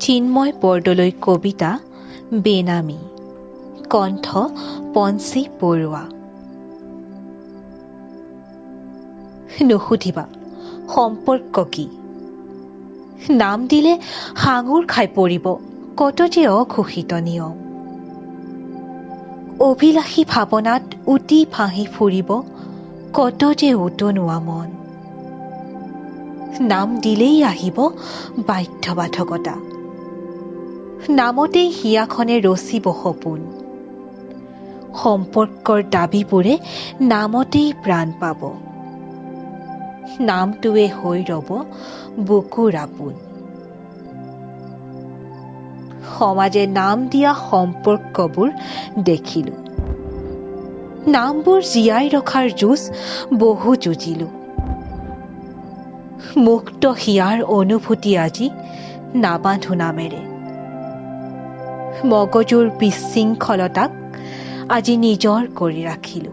চিন্ময় বৰদলৈ কবিতা বেনামী কণ্ঠ পঞ্চী বৰুৱা। নুসুধিবা সম্পৰ্ক কি, নাম দিলে সাঙুৰ খাই পৰিব কত যে অঘোষিত নিয়ম। অভিলাষী ভাৱনাত উটি ভাঁহি ফুৰিব কত যে উতনোৱা মন। নাম দিলেই আহিব বাধ্যবাধকতা, নামতেই হিয়াখনে ৰচিব সপোন। সম্পৰ্কৰ দাবীবোৰে নামতেই প্ৰাণ পাব, নামটোৱে হৈ ৰব বুকুৰ আপোন। সমাজে নাম দিয়া সম্পৰ্কবোৰ দেখিলো, নামবোৰ জীয়াই ৰখাৰ যুঁজ বহু যুঁজিলো। মুক্ত হিয়াৰ অনুভূতি আজি নাবান্ধো নামেৰে, মগজুৰ বিশৃংখলতাক আজি নিজৰ কৰি ৰাখিলো।